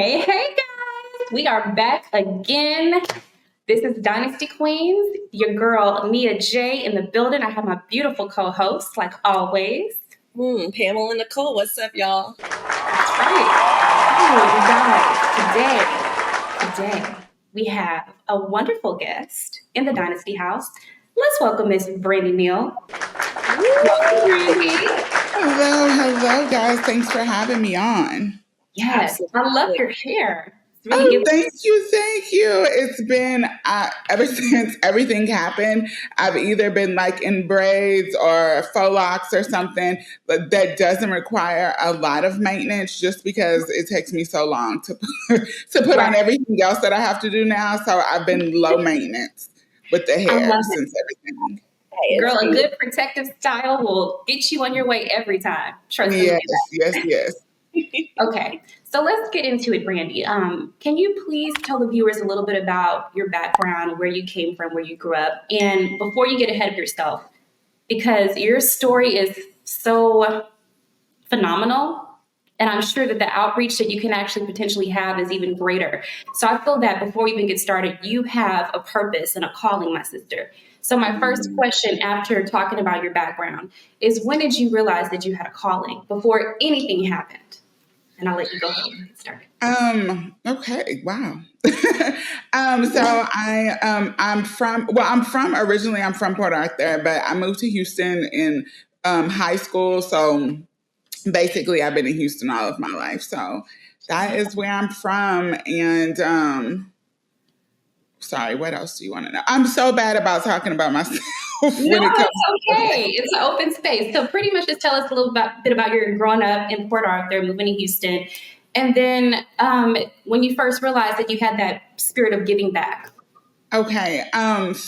Hey, hey guys, we are back again. This is Dynasty Queens, your girl Mia J in the building. I have my beautiful co-hosts, like always. Pamela and Nicole, what's up, y'all? That's right. Oh, you guys, today we have a wonderful guest in the Dynasty house. Let's welcome Miss Brandi Neal. Welcome, Brandi. Hello, guys. Thanks for having me on. Yes, I love your hair. Thank you. It's been ever since everything happened. I've either been like in braids or faux locks or something, but that doesn't require a lot of maintenance, just because it takes me so long to put on everything else that I have to do now. So I've been low maintenance with the hair since everything. Girl, a good protective style will get you on your way every time. Trust me. Yes. Okay, so let's get into it, Brandi. Can you please tell the viewers a little bit about your background, where you came from, where you grew up, and before you get ahead of yourself, because your story is so phenomenal, and I'm sure that the outreach that you can actually potentially have is even greater. So I feel that before we even get started, you have a purpose and a calling, my sister. So my first question after talking about your background is, when did you realize that you had a calling before anything happened? And I'll let you go ahead and get started. Okay. Wow. I'm from Port Arthur, but I moved to Houston in high school. So basically I've been in Houston all of my life. So that is where I'm from. And, sorry, what else do you want to know? I'm so bad about talking about myself. No, it's okay. It's an open space. So pretty much just tell us a little bit about your growing up in Port Arthur, moving to Houston. And then when you first realized that you had that spirit of giving back. Okay. I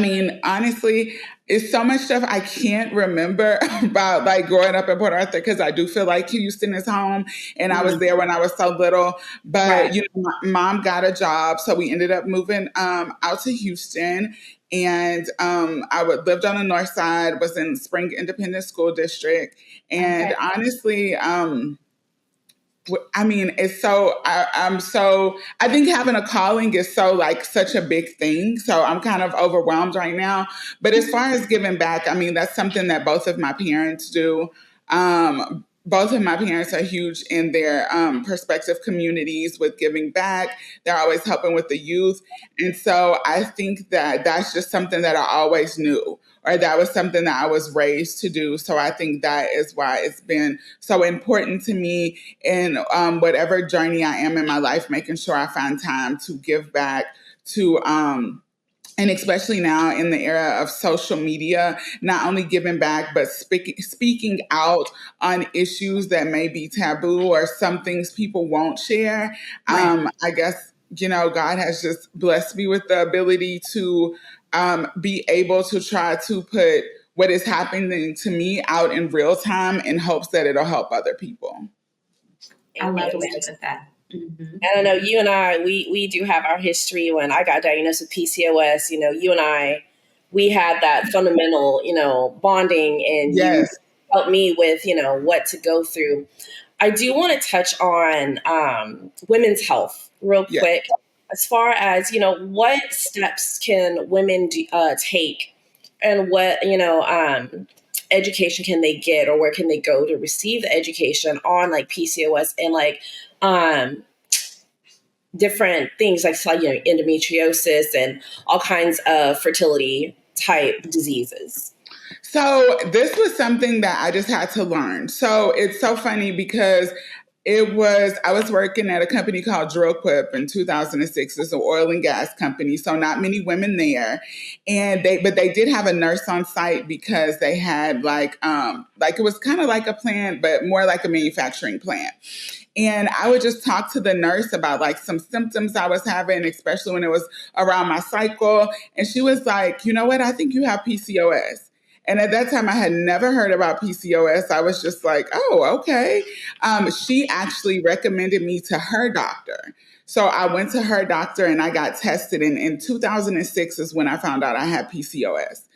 mean, honestly, it's so much stuff I can't remember about like growing up in Port Arthur, because I do feel like Houston is home, and I was there when I was so little. But my mom got a job, so we ended up moving out to Houston, and I lived on the north side, was in Spring Independent School District, and honestly, I mean, it's so, I think having a calling is so like such a big thing. So I'm kind of overwhelmed right now. But as far as giving back, I mean, that's something that both of my parents do. Both of my parents are huge in their perspective communities with giving back. They're always helping with the youth. And so I think that that's just something that I always knew, or that was something that I was raised to do. So I think that is why it's been so important to me in whatever journey I am in my life, making sure I find time to give back to, and especially now in the era of social media, not only giving back, but speaking out on issues that may be taboo or some things people won't share. I guess, God has just blessed me with the ability to be able to try to put what is happening to me out in real time in hopes that it'll help other people. I love the way you said that. Mm-hmm. And I know you and I, we do have our history. When I got diagnosed with PCOS, you and I, we had that fundamental, bonding, and you helped me with, what to go through. I do want to touch on women's health real quick. As far as, what steps can women take, and what, education can they get, or where can they go to receive the education on like PCOS and like different things like endometriosis and all kinds of fertility type diseases? So this was something that I just had to learn. So it's so funny because I was working at a company called Drillquip in 2006. It's an oil and gas company. So not many women there. But they did have a nurse on site, because they had like it was kind of like a plant, but more like a manufacturing plant. And I would just talk to the nurse about like some symptoms I was having, especially when it was around my cycle. And she was like, you know what? I think you have PCOS. And at that time, I had never heard about PCOS. I was just like, oh, okay. She actually recommended me to her doctor. So I went to her doctor and I got tested. And in 2006 is when I found out I had PCOS.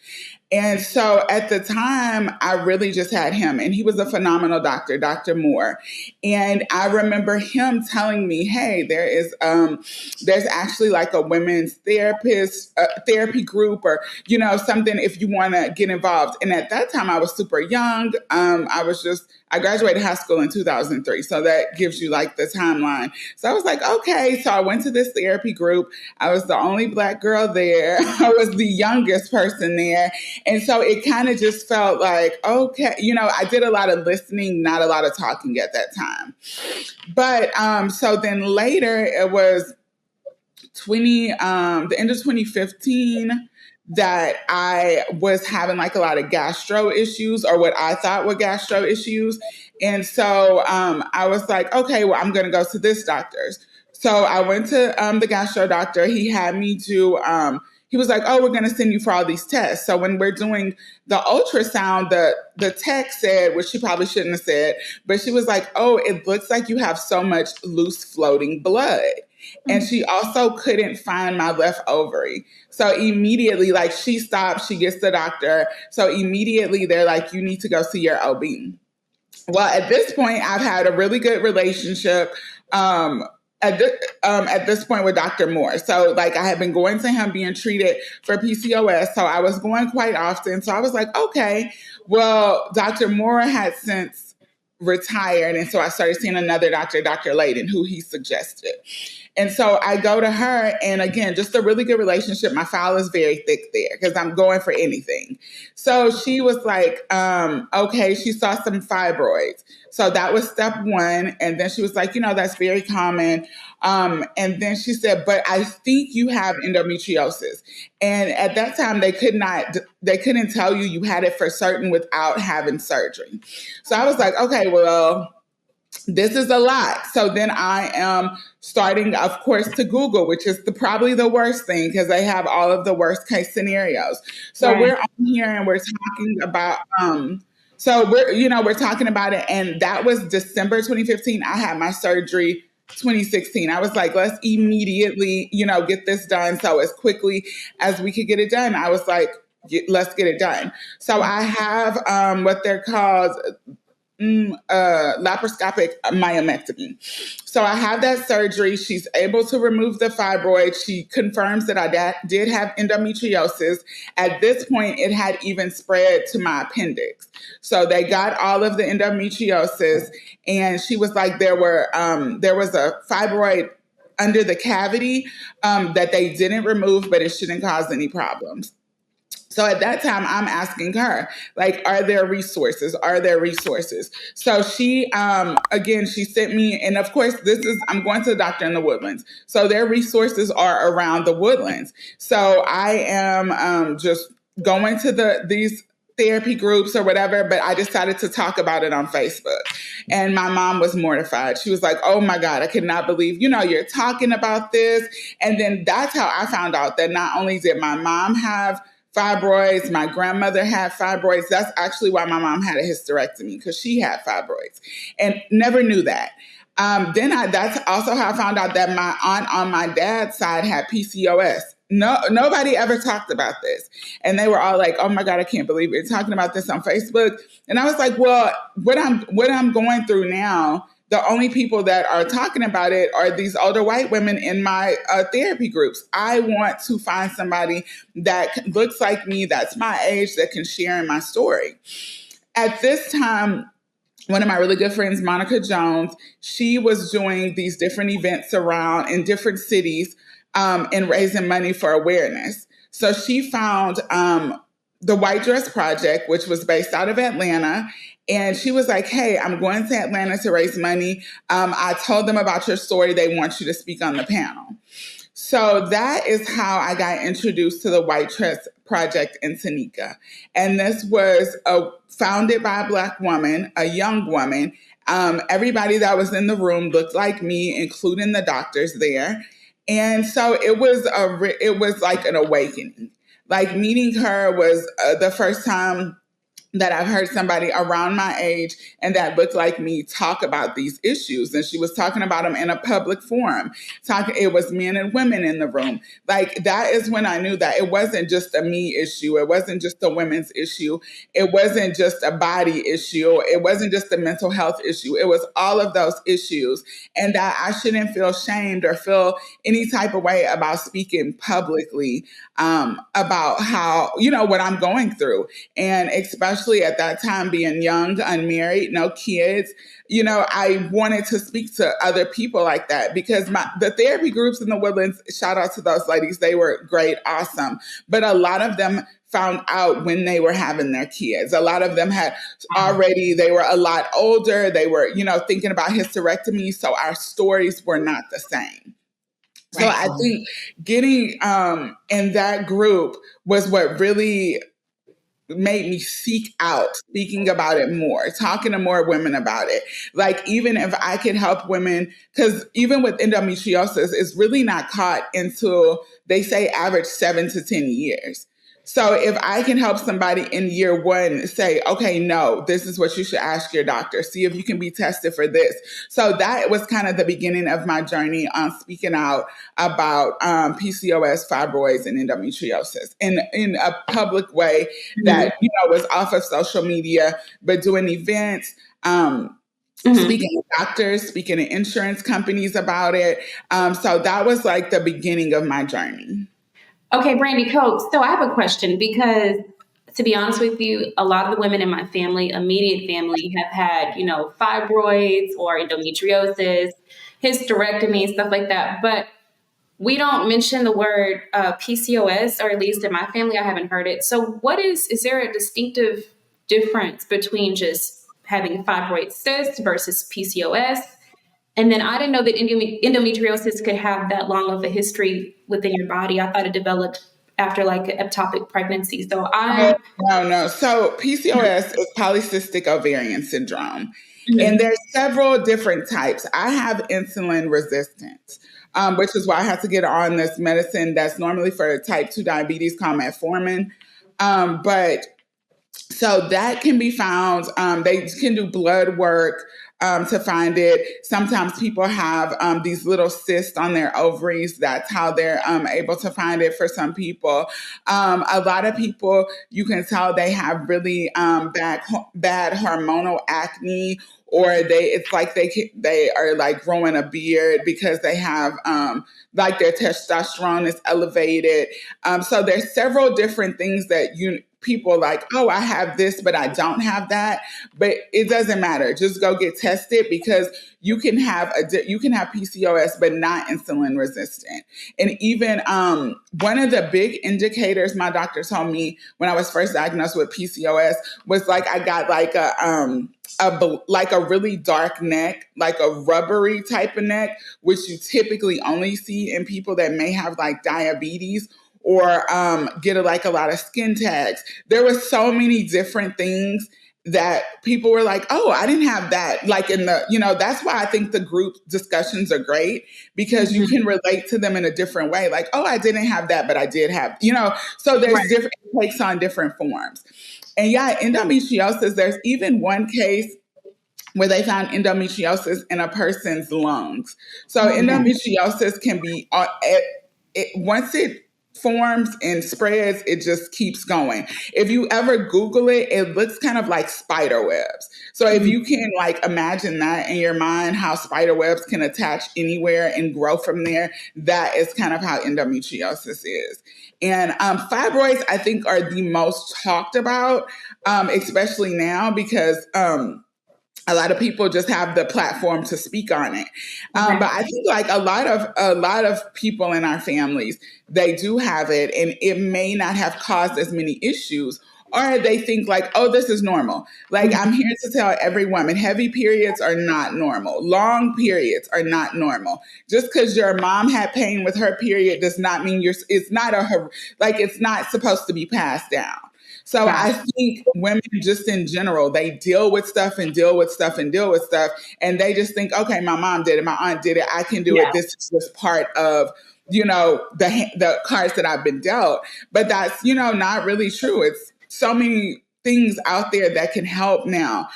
And so at the time, I really just had him, and he was a phenomenal doctor, Dr. Moore. And I remember him telling me, "Hey, there's actually like a women's therapy group, or something if you want to get involved." And at that time, I was super young. I graduated high school in 2003, so that gives you like the timeline. So I was like, okay. So I went to this therapy group. I was the only Black girl there. I was the youngest person there. And so it kind of just felt like, okay, I did a lot of listening, not a lot of talking at that time. But so then later it was the end of 2015 that I was having like a lot of gastro issues, or what I thought were gastro issues. And so I was like, okay, well, I'm going to go to this doctor's. So I went to the gastro doctor. He had me do, he was like, oh, we're going to send you for all these tests. So when we're doing the ultrasound, the tech said, which she probably shouldn't have said, but she was like, oh, it looks like you have so much loose floating blood. And she also couldn't find my left ovary. So immediately, like, she stops, she gets the doctor. So immediately they're like, you need to go see your OB. Well, at this point, I've had a really good relationship at this point with Dr. Moore. So like, I had been going to him being treated for PCOS. So I was going quite often. So I was like, okay, well, Dr. Moore had since retired. And so I started seeing another doctor, Dr. Layden, who he suggested. And so I go to her, and again, just a really good relationship. My file is very thick there because I'm going for anything. So she was like, okay, she saw some fibroids. So that was step one. And then she was like, that's very common. And then she said, but I think you have endometriosis. And at that time, they couldn't tell you had it for certain without having surgery. So I was like, okay, well, this is a lot. So then I am starting, of course, to Google, which is probably the worst thing because they have all of the worst case scenarios. So right. We're on here and we're talking about, we're talking about it. And that was December 2015. I had my surgery 2016. I was like, let's immediately, get this done. So as quickly as we could get it done, I was like, let's get it done. So I have what they're called laparoscopic myomectomy. So I have that surgery. She's able to remove the fibroid. She confirms that I did have endometriosis. At this point, it had even spread to my appendix. So they got all of the endometriosis, and she was like, there was a fibroid under the cavity that they didn't remove, but it shouldn't cause any problems. So at that time, I'm asking her, like, are there resources? Are there resources? So she, again, she sent me, and of course, I'm going to the doctor in the Woodlands. So their resources are around the Woodlands. So I am just going to these therapy groups or whatever, but I decided to talk about it on Facebook. And my mom was mortified. She was like, oh my God, I cannot believe, you're talking about this. And then that's how I found out that not only did my mom have fibroids, my grandmother had fibroids. That's actually why my mom had a hysterectomy, because she had fibroids, and never knew that. That's also how I found out that my aunt on my dad's side had PCOS. Nobody ever talked about this. And they were all like, oh my God, I can't believe you're talking about this on Facebook. And I was like, well, what I'm going through now, the only people that are talking about it are these older white women in my therapy groups. I want to find somebody that looks like me, that's my age, that can share in my story. At this time, one of my really good friends, Monica Jones, she was doing these different events around in different cities and raising money for awareness. So she found the White Dress Project, which was based out of Atlanta. And she was like, hey, I'm going to Atlanta to raise money. I told them about your story. They want you to speak on the panel. So that is how I got introduced to the White Dress Project in Tanika. And this was founded by a Black woman, a young woman. Everybody that was in the room looked like me, including the doctors there. And so it was like an awakening. Like, meeting her was the first time that I've heard somebody around my age and that looked like me talk about these issues. And she was talking about them in a public forum. It was men and women in the room. Like, that is when I knew that it wasn't just a me issue. It wasn't just a women's issue. It wasn't just a body issue. It wasn't just a mental health issue. It was all of those issues. And that I shouldn't feel shamed or feel any type of way about speaking publicly about how, what I'm going through. And especially at that time, being young, unmarried, no kids, I wanted to speak to other people like that, because the therapy groups in the Woodlands, shout out to those ladies, they were great, awesome. But a lot of them found out when they were having their kids. A lot of them had they were a lot older. They were, thinking about hysterectomy. So our stories were not the same. So I think getting in that group was what really made me seek out speaking about it more, talking to more women about it. Like, even if I could help women, because even with endometriosis, it's really not caught until, they say, average 7 to 10 years. So if I can help somebody in year 1 say, okay, no, this is what you should ask your doctor, see if you can be tested for this. So that was kind of the beginning of my journey on speaking out about PCOS, fibroids, and endometriosis in a public way that, was off of social media, but doing events, speaking to doctors, speaking to insurance companies about it. So that was like the beginning of my journey. Okay, Brandi, so I have a question, because to be honest with you, a lot of the women in my family, immediate family, have had, fibroids or endometriosis, hysterectomy, stuff like that. But we don't mention the word PCOS, or at least in my family, I haven't heard it. So is there a distinctive difference between just having fibroid cysts versus PCOS? And then I didn't know that endometriosis could have that long of a history within your body. I thought it developed after like an ectopic pregnancy. So No. So PCOS is polycystic ovarian syndrome. And there's several different types. I have insulin resistance, which is why I have to get on this medicine that's normally for type 2 diabetes called metformin. So that can be found. They can do blood work to find it. Sometimes people have these little cysts on their ovaries. That's how they're able to find it for some people. A lot of people, you can tell they have really bad hormonal acne, or it's like they are like growing a beard because they have like their testosterone is elevated. So there's several different things that people like, oh, I have this, but I don't have that. But it doesn't matter. Just go get tested, because you can have PCOS, but not insulin resistant. And even one of the big indicators my doctor told me when I was first diagnosed with PCOS was like I got like a really dark neck, like a rubbery type of neck, which you typically only see in people that may have like diabetes or get a lot of skin tags. There were so many different things that people were like, oh, I didn't have that. Like that's why I think the group discussions are great, because you can relate to them in a different way. Like, oh, I didn't have that, but I did have, so there's different, it takes on different forms. And yeah, endometriosis, there's even one case where they found endometriosis in a person's lungs. So endometriosis can be, once it forms and spreads, it just keeps going. If you ever Google it, it looks kind of like spider webs. So if you can like imagine that in your mind, how spider webs can attach anywhere and grow from there, that is kind of how endometriosis is. And fibroids, I think, are the most talked about, especially now, because a lot of people just have the platform to speak on it. But I think like a lot of people in our families, they do have it, and it may not have caused as many issues, or they think like, oh, this is normal. Like, I'm here to tell every woman, heavy periods are not normal. Long periods are not normal. Just because your mom had pain with her period does not mean it's not supposed to be passed down. So I think women just in general, they deal with stuff and deal with stuff and deal with stuff. And they just think, okay, my mom did it, my aunt did it, I can do it. This is just part of, the cards that I've been dealt. But that's, not really true. It's so many things out there that can help now.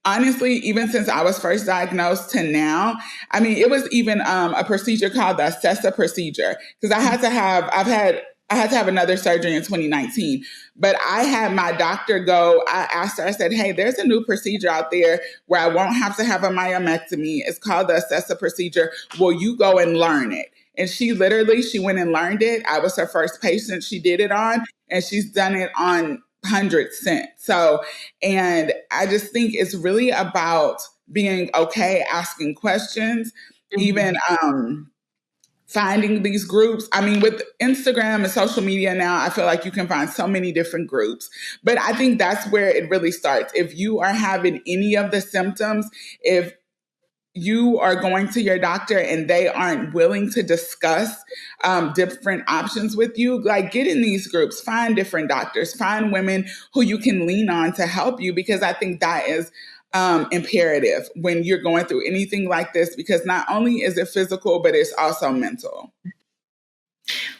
Honestly, even since I was first diagnosed to now, it was even a procedure called the Assessa procedure, because I had to have another surgery in 2019. But I had my doctor I asked her, I said, hey, there's a new procedure out there where I won't have to have a myomectomy. It's called the Assessa procedure. Will you go and learn it? And she went and learned it. I was her first patient she did it on, and she's done it on hundreds since. So, and I just think it's really about being okay asking questions, even finding these groups. With Instagram and social media now, I feel like you can find so many different groups. But I think that's where it really starts. If you are having any of the symptoms, if you are going to your doctor and they aren't willing to discuss different options with you, like, get in these groups, find different doctors, find women who you can lean on to help you, because I think that is imperative when you're going through anything like this, because not only is it physical, but it's also mental.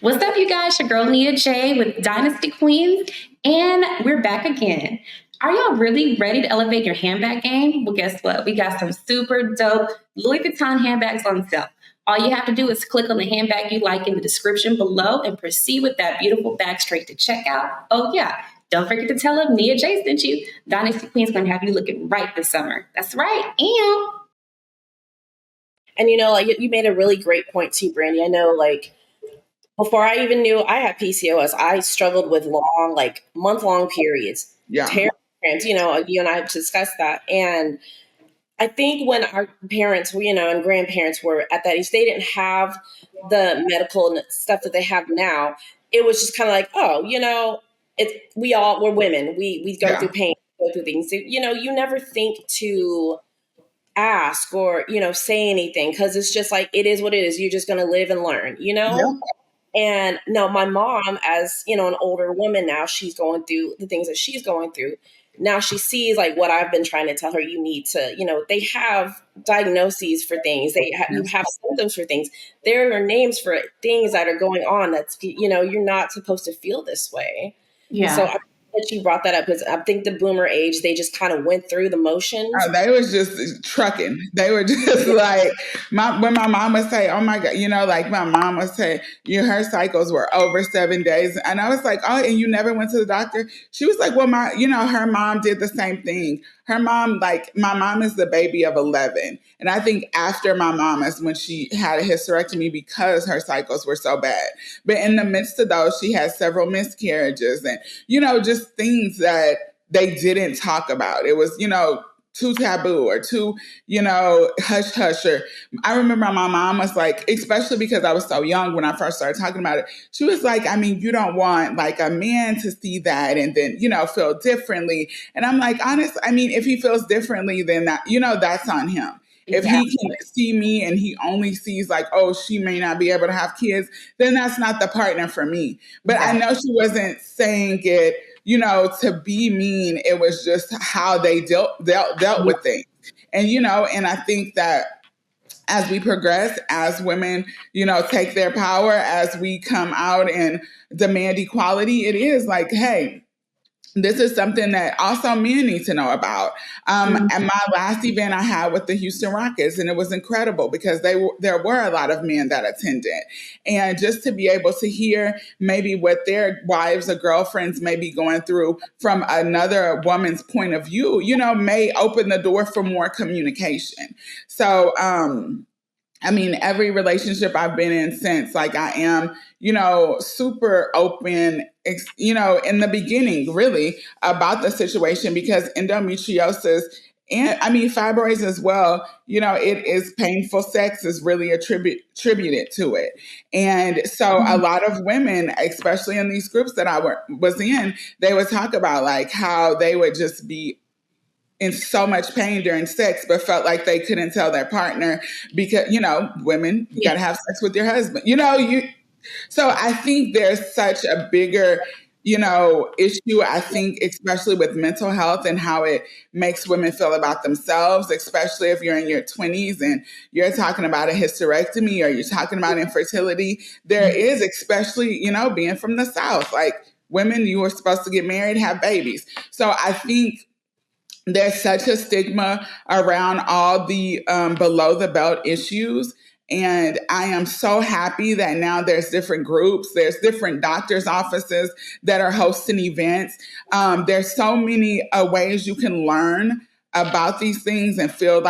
What's up, you guys? Your girl Nia J with Dynasty Queens, and we're back again. Are y'all really ready to elevate your handbag game? Well, guess what? We got some super dope Louis Vuitton handbags on sale. All you have to do is click on the handbag you like in the description below and proceed with that beautiful bag straight to checkout. Oh, yeah. Don't forget to tell them Nia J sent you. Dynasty Queen's going to have you looking right this summer. That's right. And you made a really great point too, Brandi. I know, before I even knew I had PCOS, I struggled with long, month-long periods. Yeah. Terrible cramps. You and I discussed that. And I think when our parents were, and grandparents were at that age, they didn't have the medical stuff that they have now. It was just kind of like, oh, we're women. We go through pain, go through things. You never think to ask or, say anything, because it's just like, it is what it is. You're just going to live and learn, Yeah. And no, my mom, as an older woman now, she's going through the things that she's going through. Now she sees what I've been trying to tell her. You need to, they have diagnoses for things. You have symptoms for things. There are names for things that are going on. That's, you're not supposed to feel this way. Yeah. So I'm glad she brought that up, because I think the boomer age, they just kind of went through the motions. Oh, they was just trucking. They were just when my mom would say, oh my God, my mom would say, her cycles were over 7 days. And I was like, oh, and you never went to the doctor? She was like, well, her mom did the same thing. Her mom, my mom is the baby of 11. And I think after my mom is when she had a hysterectomy because her cycles were so bad. But in the midst of those, she had several miscarriages and, just things that they didn't talk about. It was, too taboo or too, hush hush. Or I remember my mom was like, especially because I was so young when I first started talking about it, she was like, you don't want a man to see that and then, feel differently. And I'm like, honestly, if he feels differently, then that, that's on him. If he can see me and he only sees oh, she may not be able to have kids, then that's not the partner for me. But I know she wasn't saying it, to be mean. It was just how they dealt with things. And, and I think that as we progress, as women, take their power, as we come out and demand equality, it is hey, this is something that also men need to know about. And my last event I had with the Houston Rockets, and it was incredible because there were a lot of men that attended. And just to be able to hear maybe what their wives or girlfriends may be going through from another woman's point of view, may open the door for more communication. So, every relationship I've been in since, I am, super open, in the beginning, really, about the situation, because endometriosis and fibroids as well, it is painful sex is really attributed to it. And so a lot of women, especially in these groups that I was in, they would talk about how they would just be in so much pain during sex, but felt like they couldn't tell their partner because, women, you got to have sex with your husband, so I think there's such a bigger, issue, I think, especially with mental health and how it makes women feel about themselves, especially if you're in your 20s and you're talking about a hysterectomy or you're talking about infertility. There is, especially, being from the South, women, you are supposed to get married, have babies. So I think there's such a stigma around all the below the belt issues. And I am so happy that now there's different groups, there's different doctors' offices that are hosting events. There's so many ways you can learn about these things and feel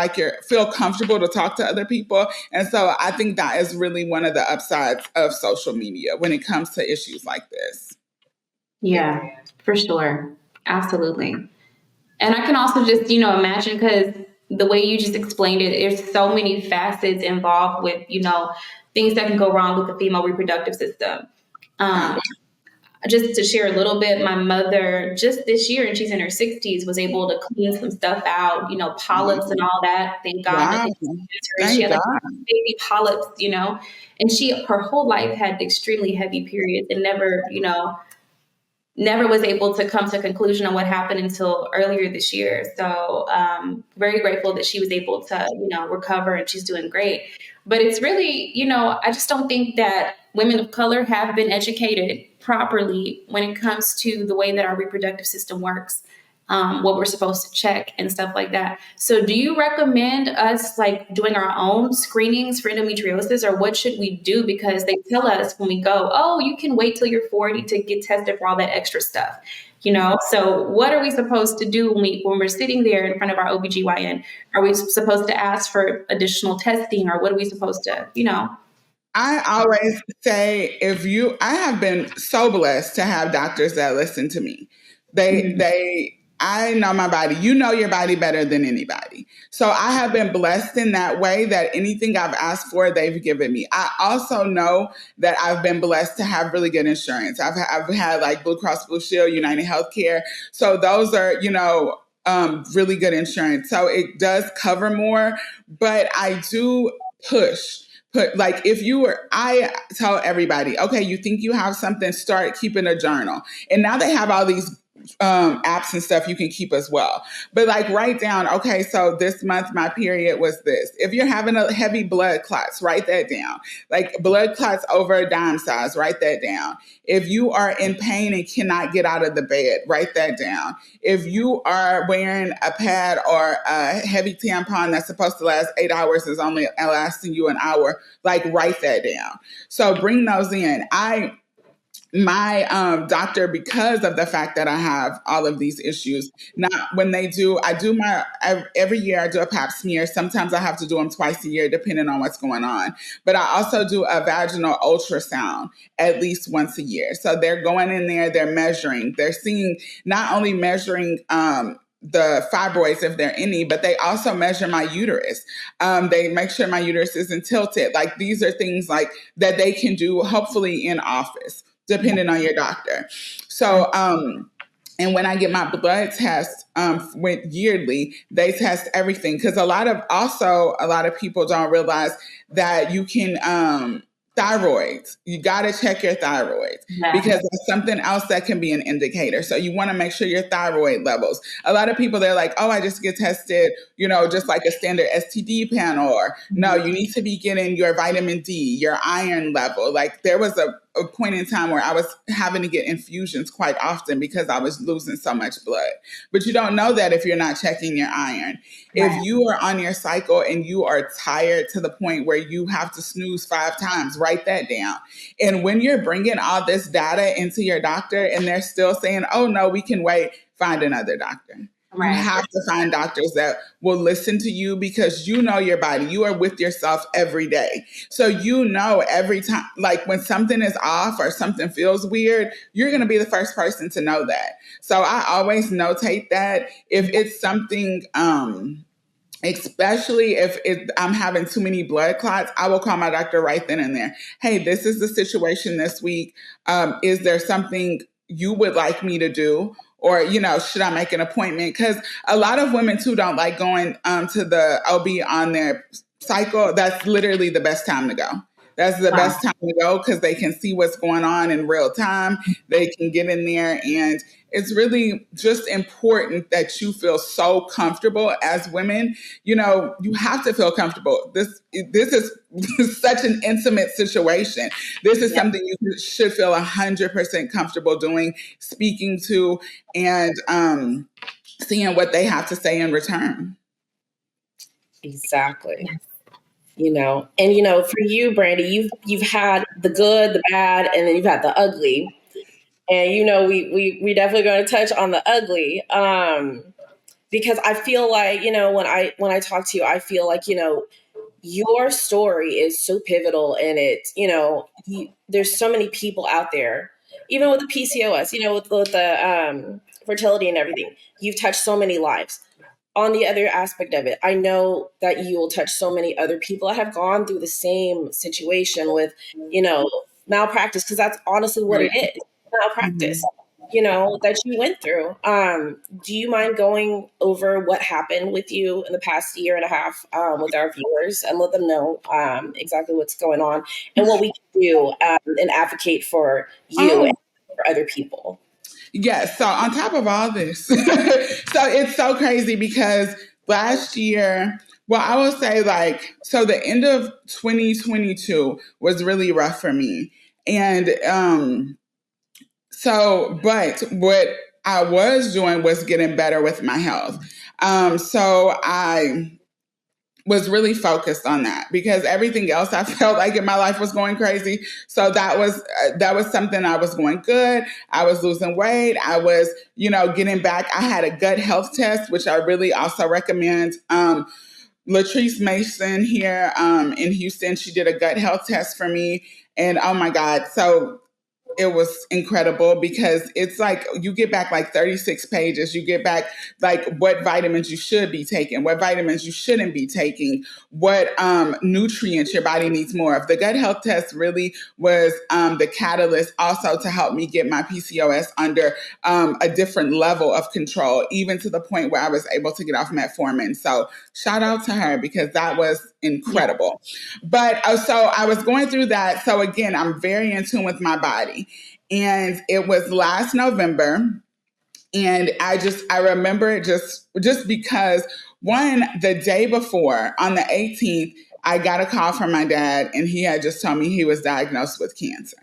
comfortable to talk to other people. And so I think that is really one of the upsides of social media when it comes to issues like this. Yeah, for sure. Absolutely. And I can also just, imagine, because the way you just explained it, there's so many facets involved with, things that can go wrong with the female reproductive system. Just to share a little bit, my mother just this year, and she's in her 60s, was able to clean some stuff out, polyps and all that. Thank God. Wow. She had baby polyps, and her whole life had extremely heavy periods and never was able to come to a conclusion on what happened until earlier this year. So very grateful that she was able to, recover, and she's doing great. But it's really, I just don't think that women of color have been educated properly when it comes to the way that our reproductive system works, what we're supposed to check and stuff like that. So do you recommend us doing our own screenings for endometriosis, or what should we do? Because they tell us when we go, oh, you can wait till you're 40 to get tested for all that extra stuff, So what are we supposed to do when we're sitting there in front of our OBGYN? Are we supposed to ask for additional testing, or what are we supposed to, I always say I have been so blessed to have doctors that listen to me. I know my body. You know your body better than anybody. So I have been blessed in that way that anything I've asked for, they've given me. I also know that I've been blessed to have really good insurance. I've had Blue Cross Blue Shield, United Healthcare. So those are, really good insurance. So it does cover more, but I do I tell everybody, okay, you think you have something, start keeping a journal. And now they have all these apps and stuff you can keep as well. But write down, okay, so this month my period was this. If you're having a heavy blood clots, write that down. Blood clots over a dime size, write that down. If you are in pain and cannot get out of the bed, write that down. If you are wearing a pad or a heavy tampon that's supposed to last 8 hours is only lasting you an hour, write that down. So bring those in. My doctor, because of the fact that I have all of these issues, every year I do a pap smear. Sometimes I have to do them twice a year, depending on what's going on. But I also do a vaginal ultrasound at least once a year. So they're going in there, they're measuring, not only measuring the fibroids, if there are any, but they also measure my uterus. They make sure my uterus isn't tilted. These are things that they can do, hopefully in office, depending on your doctor. So, and when I get my blood test yearly, they test everything. Because a lot of people don't realize that you can, thyroids, you got to check your thyroids because there's something else that can be an indicator. So you want to make sure your thyroid levels. A lot of people, they're like, oh, I just get tested, just like a standard STD panel. Or no, you need to be getting your vitamin D, your iron level. There was a point in time where I was having to get infusions quite often because I was losing so much blood. But you don't know that if you're not checking your iron. Right. If you are on your cycle and you are tired to the point where you have to snooze 5 times, write that down. And when you're bringing all this data into your doctor and they're still saying, oh, no, we can wait, find another doctor. Right. You have to find doctors that will listen to you because you know your body. You are with yourself every day. So every time, when something is off or something feels weird, you're going to be the first person to know that. So I always notate that if it's something, especially if I'm having too many blood clots, I will call my doctor right then and there. Hey, this is the situation this week. Is there something you would like me to do? Or, should I make an appointment? Because a lot of women, too, don't like going to the OB on their cycle. That's literally the best time to go. That's the Wow. best time to go because they can see what's going on in real time. They can get in there, and it's really just important that you feel so comfortable as women. You know, you have to feel comfortable. This is such an intimate situation. This is something you should feel 100% comfortable doing, speaking to, and seeing what they have to say in return. Exactly. You know, and you know, for you, Brandi, you've had the good, the bad, and then you've had the ugly. And you know, we definitely going to touch on the ugly, because I feel like, you know, when I talk to you, I feel like, you know, your story is so pivotal, and it, you know, there's so many people out there, even with the PCOS, you know, with the fertility and everything. You've touched so many lives. On the other aspect of it, I know that you will touch so many other people that have gone through the same situation with, you know, malpractice, because that's honestly what it is, malpractice, you know, that you went through. Do you mind going over what happened with you in the past year and a half, with our viewers, and let them know exactly what's going on and what we can do and advocate for you and for other people? Yes. So on top of all this, so it's so crazy because last year, well, I will say like, so the end of 2022 was really rough for me. And but what I was doing was getting better with my health. So I was really focused on that because everything else I felt like in my life was going crazy. So that was something I was going good. I was losing weight. I was, you know, getting back. I had a gut health test, which I really also recommend. Latrice Mason here in Houston, she did a gut health test for me. And oh my God. So it was incredible because it's like you get back like 36 pages. You get back like what vitamins you should be taking, what vitamins you shouldn't be taking, what nutrients your body needs more of. The gut health test really was the catalyst also to help me get my PCOS under a different level of control, even to the point where I was able to get off metformin. So shout out to her because that was incredible. But so I was going through that. So again, I'm very in tune with my body. And it was last November. And I remember it just because the day before on the 18th, I got a call from my dad and he had just told me he was diagnosed with cancer.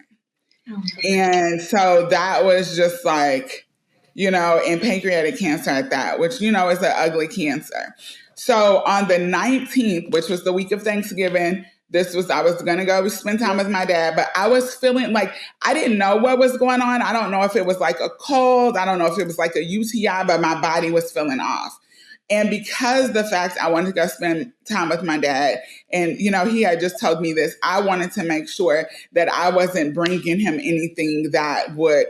Oh. And so that was just like, you know, and pancreatic cancer at that, which, you know, is an ugly cancer. So on the 19th, which was the week of Thanksgiving, I was going to go spend time with my dad, but I was feeling like I didn't know what was going on. I don't know if it was like a cold. I don't know if it was like a UTI, but my body was feeling off. And because the fact I wanted to go spend time with my dad, and, you know, he had just told me this, I wanted to make sure that I wasn't bringing him anything that would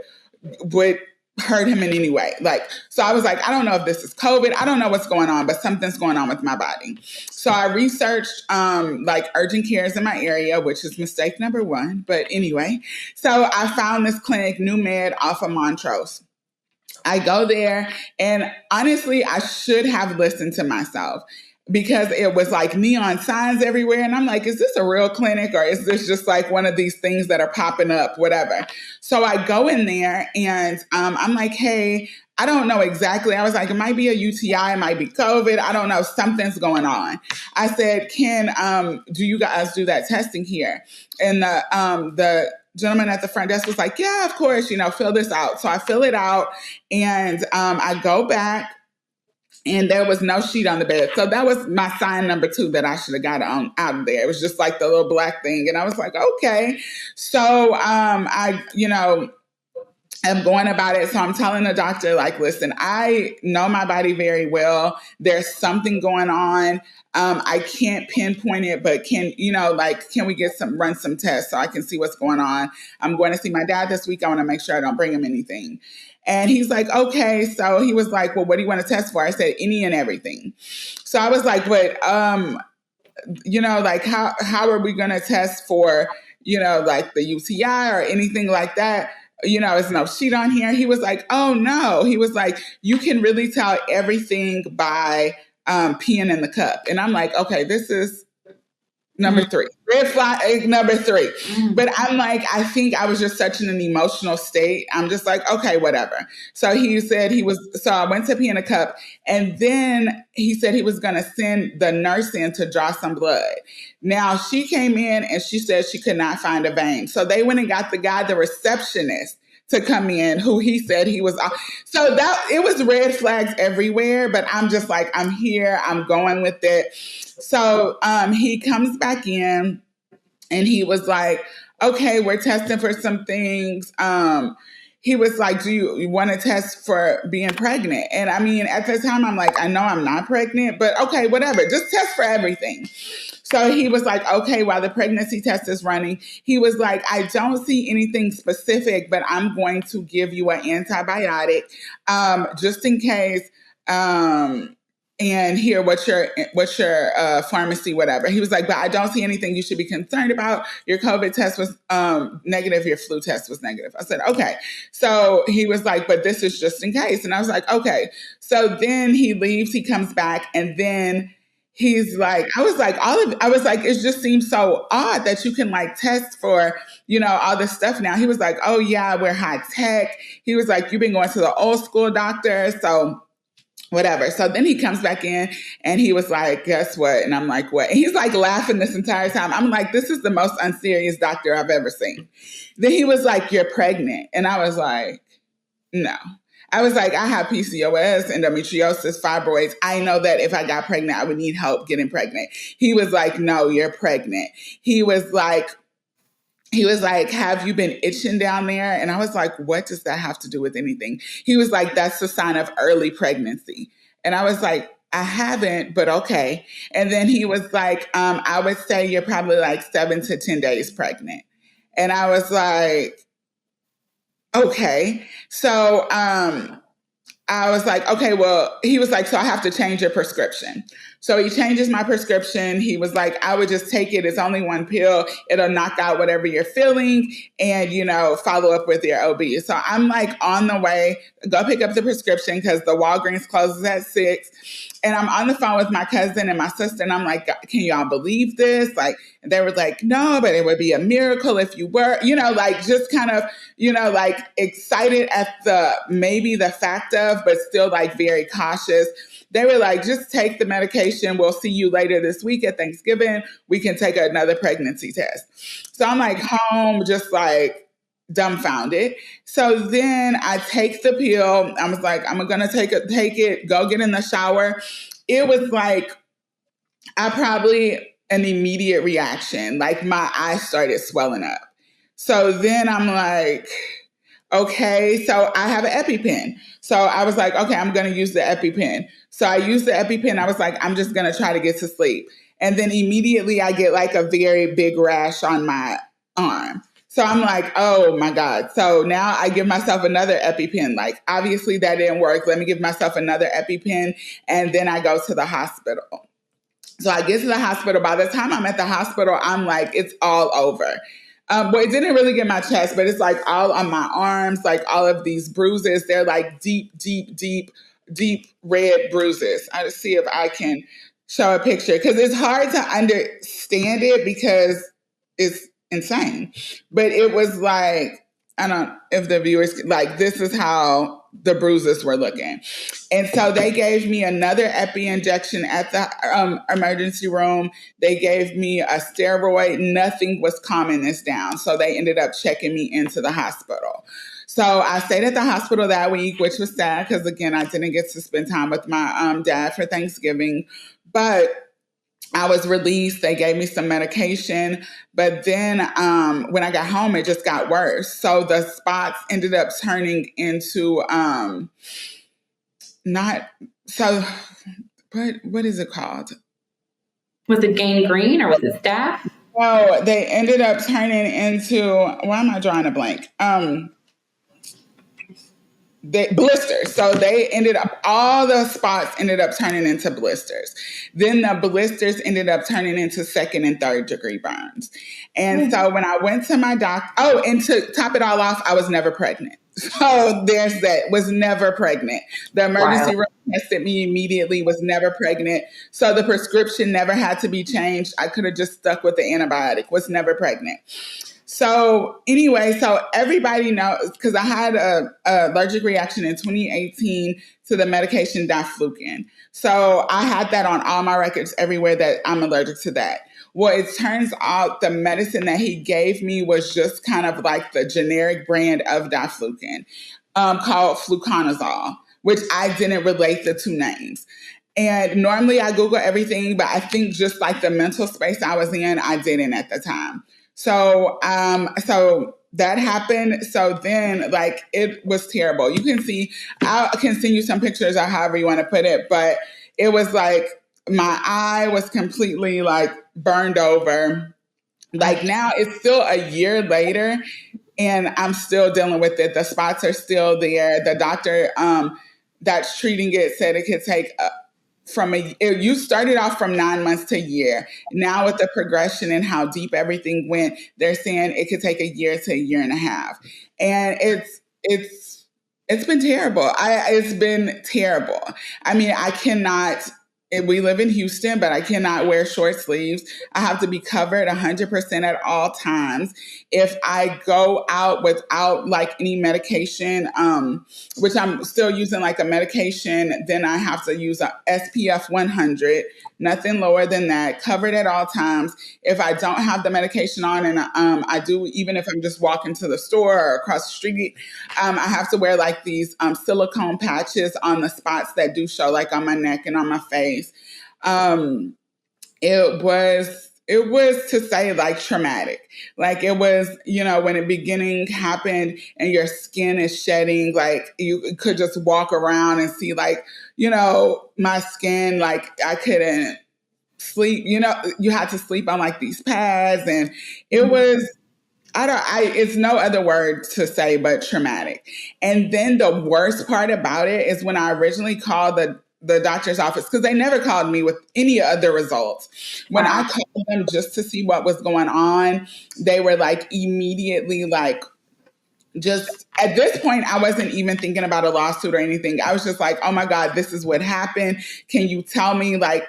hurt him in any way. Like, so I was like, I don't know if this is COVID. I don't know what's going on, but something's going on with my body. So I researched like urgent cares in my area, which is mistake number one. But anyway, so I found this clinic, New Med, off of Montrose. I go there, and honestly, I should have listened to myself because it was like neon signs everywhere. And I'm like, is this a real clinic or is this just like one of these things that are popping up, whatever? So I go in there and I'm like, hey, I don't know exactly. I was like, it might be a UTI, it might be COVID. I don't know. Something's going on. I said, do you guys do that testing here? And the gentleman at the front desk was like, yeah, of course, you know, fill this out. So I fill it out and I go back. And there was no sheet on the bed. So that was my sign number 2 that I should have got out of there. It was just like the little black thing. And I was like, okay. So I, you know, I'm going about it. So I'm telling the doctor, like, listen, I know my body very well. There's something going on. I can't pinpoint it, but can we run some tests so I can see what's going on? I'm going to see my dad this week. I want to make sure I don't bring him anything. And he's like, okay. So he was like, well, what do you want to test for? I said, any and everything. So I was like, but, you know, like how are we going to test for, you know, like the UTI or anything like that? You know, there's no sheet on here. He was like, oh no. He was like, you can really tell everything by peeing in the cup. And I'm like, okay, this is Number three. Red flag number three. But I'm like, I think I was just such in an emotional state. I'm just like, okay, whatever. So he said so I went to pee in a cup, and then he said he was going to send the nurse in to draw some blood. Now she came in and she said she could not find a vein. So they went and got the receptionist, to come in, who he said he was. So that it was red flags everywhere, but I'm just like, I'm here, I'm going with it. So he comes back in and he was like, okay, we're testing for some things. He was like, do you want to test for being pregnant? And I mean, at the time, I'm like, I know I'm not pregnant, but okay, whatever, just test for everything. So he was like, okay, while the pregnancy test is running, he was like, I don't see anything specific, but I'm going to give you an antibiotic just in case. And here, what's your pharmacy, whatever. He was like, but I don't see anything you should be concerned about. Your COVID test was negative. Your flu test was negative. I said, okay. So he was like, but this is just in case. And I was like, okay. So then he leaves, he comes back, and then he's like, I was like, it just seems so odd that you can like test for, all this stuff now. He was like, oh yeah, we're high tech. He was like, you've been going to the old school doctor. So whatever. So then he comes back in and he was like, guess what? And I'm like, what? And he's like laughing this entire time. I'm like, this is the most unserious doctor I've ever seen. Then he was like, you're pregnant. And I was like, no. I was like, I have PCOS, endometriosis, fibroids. I know that if I got pregnant, I would need help getting pregnant. He was like, no, you're pregnant. He was like, have you been itching down there? And I was like, what does that have to do with anything? He was like, that's the sign of early pregnancy. And I was like, I haven't, but okay. And then he was like, I would say you're probably like 7 to 10 days pregnant. And I was like, okay. So I was like, okay, well, he was like, so I have to change your prescription. So he changes my prescription. He was like, I would just take it. It's only one pill. It'll knock out whatever you're feeling and, follow up with your OB. So I'm like on the way, go pick up the prescription because the Walgreens closes at 6. And I'm on the phone with my cousin and my sister. And I'm like, can y'all believe this? Like, and they were like, no, but it would be a miracle if you were, just kind of, like excited at maybe the fact of, but still like very cautious. They were like, just take the medication. We'll see you later this week at Thanksgiving. We can take another pregnancy test. So I'm like home, just like dumbfounded. So then I take the pill. I was like, I'm going to take it, go get in the shower. It was like, an immediate reaction. Like my eyes started swelling up. So then I'm like, okay, so I have an EpiPen. So I was like, okay, I'm going to use the EpiPen. So I used the EpiPen. I was like, I'm just going to try to get to sleep. And then immediately I get like a very big rash on my arm. So I'm like, oh my God. So now I give myself another EpiPen. Like, obviously that didn't work. Let me give myself another EpiPen. And then I go to the hospital. So I get to the hospital. By the time I'm at the hospital, I'm like, it's all over. But it didn't really get my chest, but it's like all on my arms, like all of these bruises. They're like deep red bruises. I'll just see if I can show a picture because it's hard to understand it because it's insane. But it was like, I don't know if the viewers, like, this is how the bruises were looking. And so they gave me another epi injection at the emergency room. They gave me a steroid. Nothing was calming this down. So they ended up checking me into the hospital. So I stayed at the hospital that week, which was sad because, again, I didn't get to spend time with my dad for Thanksgiving. But I was released. They gave me some medication. But then when I got home, it just got worse. So the spots ended up turning into what is it called? Was it gangrene or was it staph? Oh, they ended up turning into, why am I drawing a blank? blisters. So they ended up, all the spots ended up turning into blisters. Then the blisters ended up turning into second and third degree burns. And so when I went to my doctor, and to top it all off, I was never pregnant. So there's that, was never pregnant. The emergency room tested me immediately, was never pregnant. So the prescription never had to be changed. I could have just stuck with the antibiotic, was never pregnant. So anyway, so everybody knows, because I had a allergic reaction in 2018 to the medication diflucan. So I had that on all my records everywhere that I'm allergic to that. Well, it turns out the medicine that he gave me was just kind of like the generic brand of diflucan, called fluconazole, which I didn't relate the two names. And normally I Google everything, but I think just like the mental space I was in, I didn't at the time. So that happened. So then, like, it was terrible. You can see, I can send you some pictures or however you want to put it, but it was like my eye was completely like burned over. Like now it's still a year later and I'm still dealing with it. The spots are still there. The doctor that's treating it said it could take you started off from 9 months to a year. Now with the progression and how deep everything went, they're saying it could take a year to a year and a half. And it's been terrible. It's been terrible. I mean, I cannot, we live in Houston, but I cannot wear short sleeves. I have to be covered 100% at all times. If I go out without like any medication, which I'm still using like a medication, then I have to use a SPF 100, nothing lower than that, covered at all times. If I don't have the medication on, and I do, even if I'm just walking to the store or across the street, I have to wear like these silicone patches on the spots that do show, like on my neck and on my face. It was to say like traumatic. Like it was, when the beginning happened and your skin is shedding, like you could just walk around and see like, my skin, like I couldn't sleep, you had to sleep on like these pads, and it was, it's no other word to say but traumatic. And then the worst part about it is when I originally called the doctor's office, because they never called me with any other results. When I called them just to see what was going on, they were like immediately like, just at this point, I wasn't even thinking about a lawsuit or anything. I was just like, oh my God, this is what happened. Can you tell me like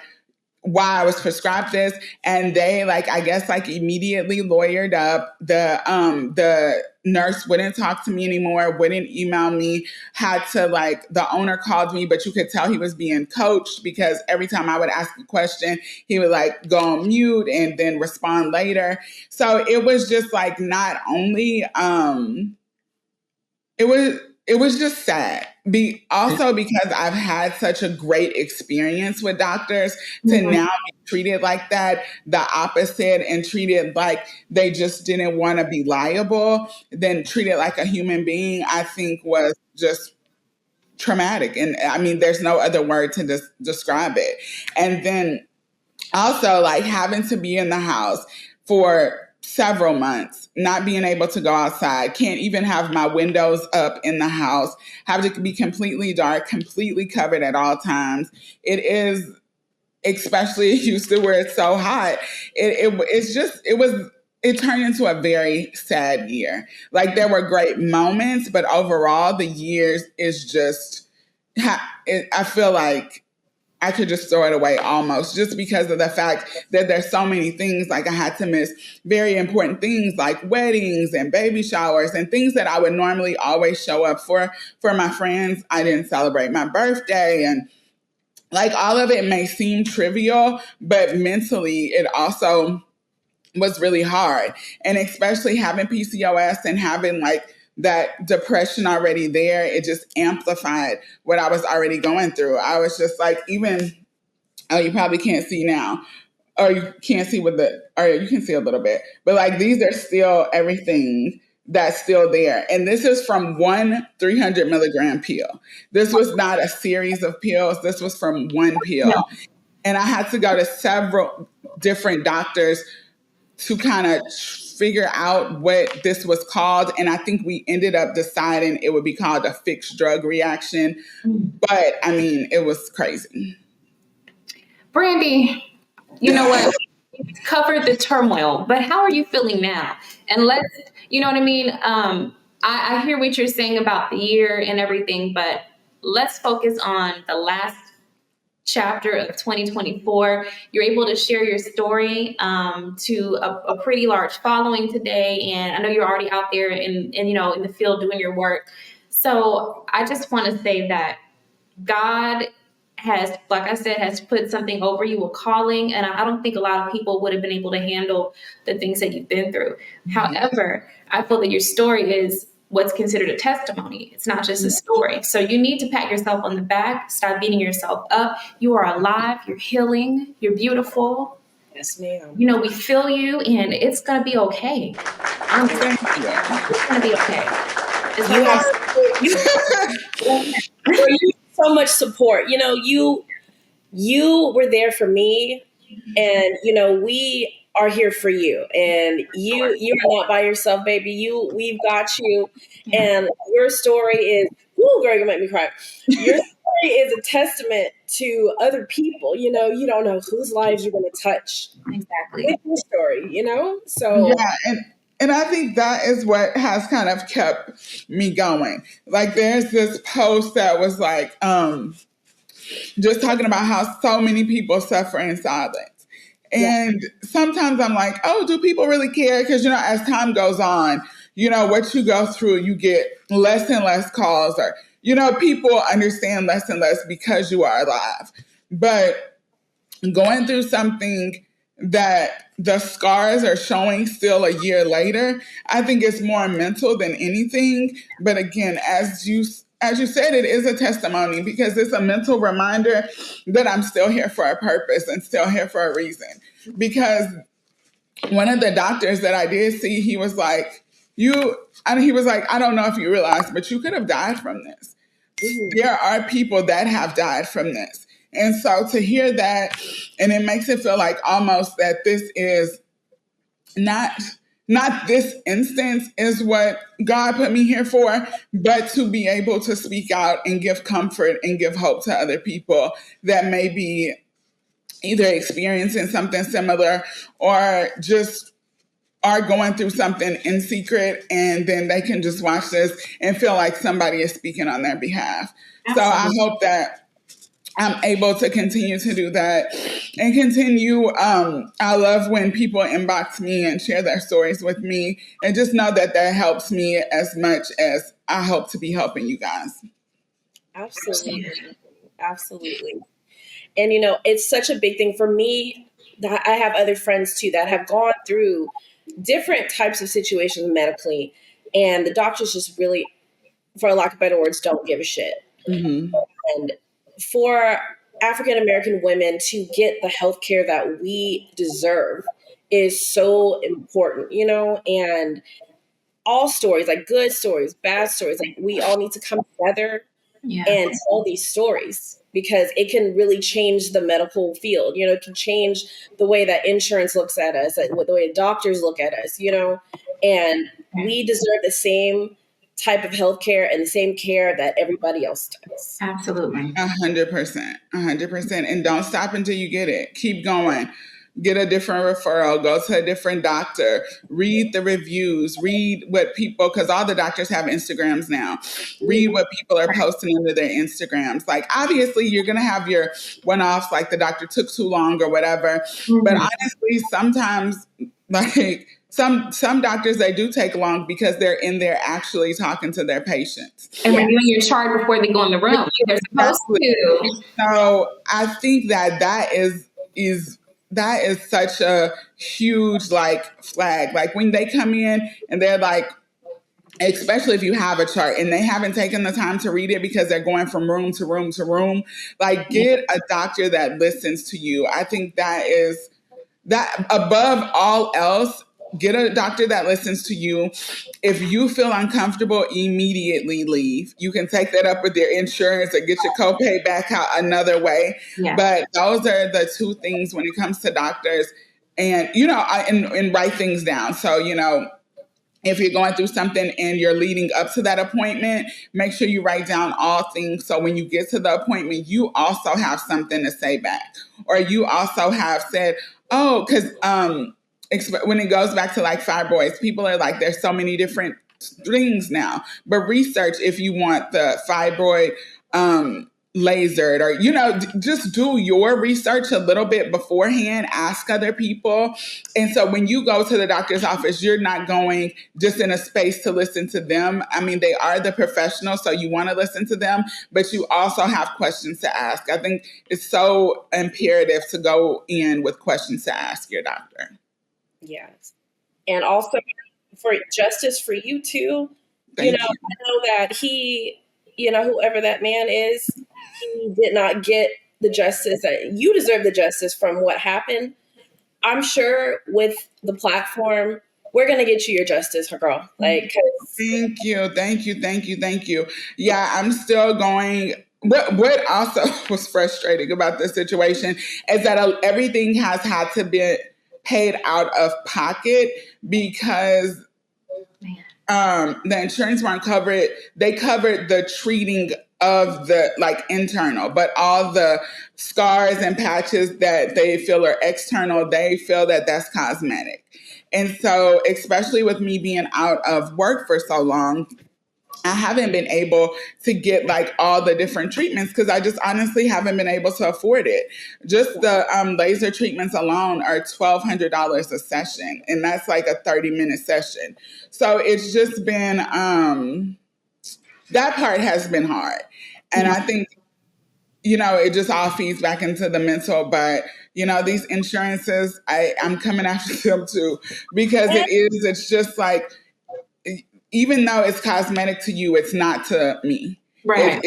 why I was prescribed this? And they like, I guess like immediately lawyered up. The nurse wouldn't talk to me anymore, wouldn't email me, had to like, the owner called me, but you could tell he was being coached because every time I would ask a question, he would like go on mute and then respond later. So it was just like, not only, it was just sad. Also because I've had such a great experience with doctors, to now be treated like that, the opposite, and treated like they just didn't want to be liable, then treated like a human being, I think was just traumatic. And I mean, there's no other word to describe it. And then also like having to be in the house for several months, not being able to go outside, can't even have my windows up in the house, have to be completely dark, completely covered at all times. It is, especially in Houston where it's so hot, it turned into a very sad year. Like there were great moments, but overall the years is just, I feel like I could just throw it away almost, just because of the fact that there's so many things. Like I had to miss very important things like weddings and baby showers and things that I would normally always show up for my friends. I didn't celebrate my birthday, and like all of it may seem trivial, but mentally it also was really hard. And especially having PCOS and having like that depression already there, it just amplified what I was already going through. I was just like, you probably can't see now, or you can't see or you can see a little bit, but like these are still everything that's still there. And this is from one 300 milligram pill. This was not a series of pills. This was from one pill. Yeah. And I had to go to several different doctors to kind of figure out what this was called. And I think we ended up deciding it would be called a fixed drug reaction. But I mean, it was crazy. Brandi, you know what? You've covered the turmoil, but how are you feeling now? And let's, you know what I mean? I hear what you're saying about the year and everything, but let's focus on the last chapter of 2024. You're able to share your story to a pretty large following today, and I know you're already out there in the field doing your work. So I just want to say that God has, like I said, has put something over you, a calling, and I don't think a lot of people would have been able to handle the things that you've been through. However, I feel that your story is what's considered a testimony. It's not just a story. So you need to pat yourself on the back, stop beating yourself up. You are alive, you're healing, you're beautiful. Yes, ma'am. You know, we feel you, and it's going to be okay. Honestly, it's going to be okay. You so much support. You know, you were there for me, and you know, we are here for you, and you're not by yourself, baby. We've got you, and your story is, whoo, girl, you make me cry. Your story is a testament to other people. You know, you don't know whose lives you're going to touch. Exactly. With your story, you know? So yeah, and I think that is what has kind of kept me going. Like there's this post that was like, just talking about how so many people suffer in silence. And sometimes I'm like, oh, do people really care? Because, you know, as time goes on, you know, what you go through, you get less and less calls, or, you know, people understand less and less because you are alive. But going through something that the scars are showing still a year later, I think it's more mental than anything. But again, as you said, it is a testimony because it's a mental reminder that I'm still here for a purpose and still here for a reason. Because one of the doctors that I did see, he was like, I don't know if you realize, but you could have died from this. There are people that have died from this. And so to hear that, and it makes it feel like almost that this is not this instance is what God put me here for, but to be able to speak out and give comfort and give hope to other people that may be either experiencing something similar or just are going through something in secret, and then they can just watch this and feel like somebody is speaking on their behalf. Absolutely. So I hope that I'm able to continue to do that and continue. I love when people inbox me and share their stories with me, and just know that that helps me as much as I hope to be helping you guys. Absolutely. Absolutely. And, you know, it's such a big thing for me that I have other friends too that have gone through different types of situations medically, and the doctors just really, for lack of better words, don't give a shit. Mm-hmm. And for African American women to get the health care that we deserve is so important, you know, and all stories, like good stories, bad stories, like we all need to come together and tell these stories, because it can really change the medical field. You know, it can change the way that insurance looks at us, the way doctors look at us, you know, and we deserve the same type of healthcare and the same care that everybody else does. Absolutely. 100%. 100%. And don't stop until you get it. Keep going. Get a different referral, go to a different doctor, read the reviews, read what people, because all the doctors have Instagrams now, read what people are posting into their Instagrams. Like, obviously, you're going to have your one-offs, like the doctor took too long or whatever. Mm-hmm. But honestly, sometimes, like, some doctors, they do take long because they're in there actually talking to their patients. And reviewing your chart before they go in the room. They're supposed to. So I think that is such a huge, like, flag. Like, when they come in and they're like, especially if you have a chart and they haven't taken the time to read it because they're going from room to room to room, like, get a doctor that listens to you. I think that above all else, get a doctor that listens to you. If you feel uncomfortable, immediately leave. You can take that up with your insurance or get your copay back out another way. Yeah. But those are the two things when it comes to doctors. and and write things down. So if you're going through something and you're leading up to that appointment, make sure you write down all things. So when you get to the appointment, you also have something to say back, or you also have said, oh, because when it goes back to like fibroids, people are like, there's so many different things now, but research if you want the fibroid lasered, or just do your research a little bit beforehand, ask other people. And so when you go to the doctor's office, you're not going just in a space to listen to them. I mean, they are the professionals, so you want to listen to them, but you also have questions to ask. I think it's so imperative to go in with questions to ask your doctor. Yes. And also for justice for you too. Thank you. I know that he, whoever that man is, he did not get the justice that you deserve, the justice from what happened. I'm sure with the platform, we're going to get you your justice, girl. Thank you. Yeah, I'm still going. What also was frustrating about this situation is that everything has had to be paid out of pocket because the insurance weren't covered. They covered the treating of the internal, but all the scars and patches that they feel are external, they feel that that's cosmetic. And so, especially with me being out of work for so long, I haven't been able to get all the different treatments because I just honestly haven't been able to afford it. Just the laser treatments alone are $1,200 a session, and that's like a 30-minute session. So it's just been that part has been hard, and I think it just all feeds back into the mental. But these insurances, I'm coming after them too because it's just like, even though it's cosmetic to you, it's not to me. Right.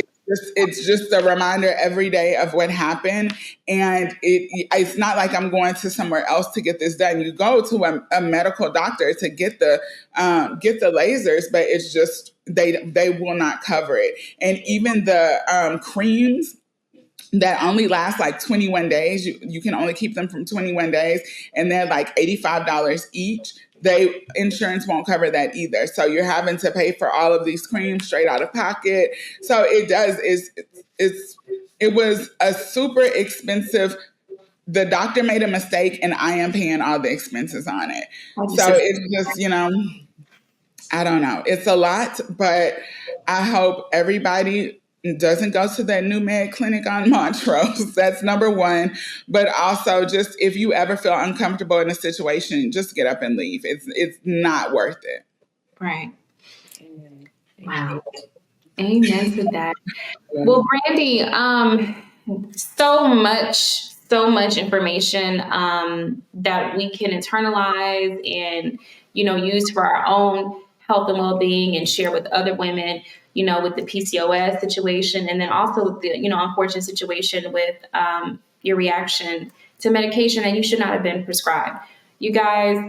It's just a reminder every day of what happened. And it's not like I'm going to somewhere else to get this done. You go to a medical doctor to get the lasers, but it's just, they will not cover it. And even the creams that only last 21 days, you can only keep them from 21 days, and they're $85 each. Insurance won't cover that either. So you're having to pay for all of these creams straight out of pocket. So it was a super expensive. The doctor made a mistake, and I am paying all the expenses on it. So it's just, I don't know. It's a lot, but I hope everybody doesn't go to that new med clinic on Montrose. That's number one. But also, just if you ever feel uncomfortable in a situation, just get up and leave. It's not worth it. Right. Wow. Amen to that. Well, Brandi, so much information that we can internalize and use for our own health and well-being and share with other women, with the PCOS situation, and then also with the unfortunate situation with your reaction to medication that you should not have been prescribed. You guys,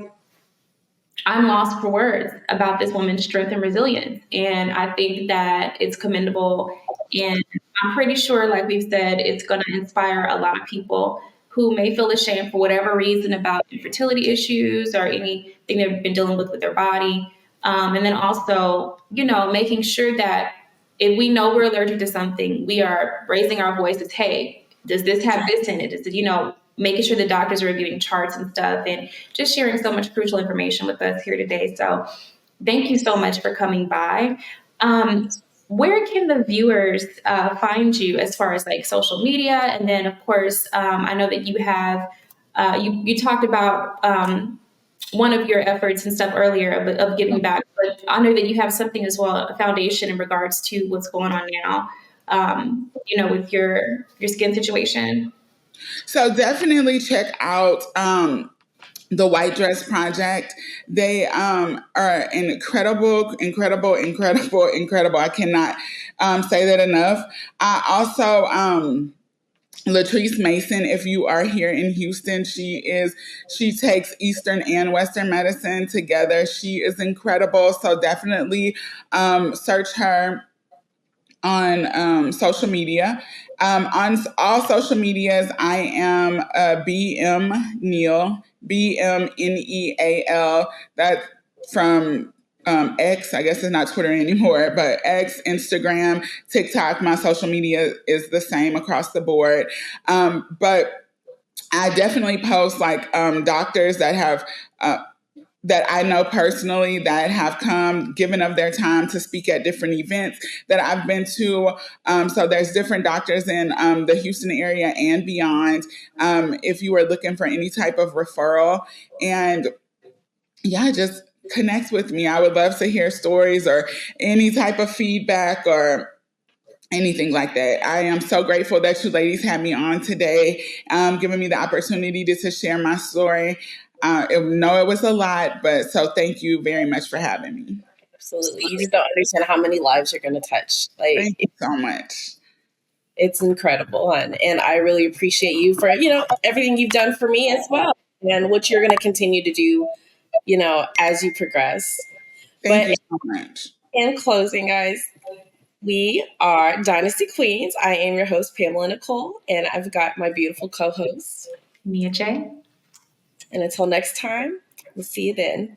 I'm lost for words about this woman's strength and resilience. And I think that it's commendable. And I'm pretty sure, like we've said, it's going to inspire a lot of people who may feel ashamed for whatever reason about infertility issues or anything they've been dealing with their body. And then also, making sure that if we know we're allergic to something, we are raising our voices. Hey, does this have this in it? Is it, making sure the doctors are reviewing charts and stuff, and just sharing so much crucial information with us here today. So thank you so much for coming by. Where can the viewers find you as far as social media? And then of course, I know that you have, you talked about one of your efforts and stuff earlier of giving back, but I know that you have something as well, a foundation in regards to what's going on now, with your skin situation. So definitely check out the White Dress Project. They are incredible. I cannot say that enough. I also, Latrice Mason, if you are here in Houston, she takes Eastern and Western medicine together. She is incredible. So definitely search her on social media. On all social medias, I am BM Neal, BMNEAL. That's from X. I guess it's not Twitter anymore, but X, Instagram, TikTok. My social media is the same across the board. But I definitely post like doctors that have that I know personally that have come, given of their time to speak at different events that I've been to. So there's different doctors in the Houston area and beyond. If you are looking for any type of referral, and yeah, just connect with me. I would love to hear stories or any type of feedback or anything like that. I am so grateful that you ladies had me on today, giving me the opportunity to share my story. No, it was a lot, but so thank you very much for having me. Absolutely. You just don't understand how many lives you're going to touch. Like, thank you so much. It's incredible, hon. And I really appreciate you for, everything you've done for me as well, and what you're going to continue to do, as you progress. Thank you so much. In closing, guys, we are Dynasty Queens. I am your host, Pamela Nicole, and I've got my beautiful co-host, Mia J. And until next time, we'll see you then.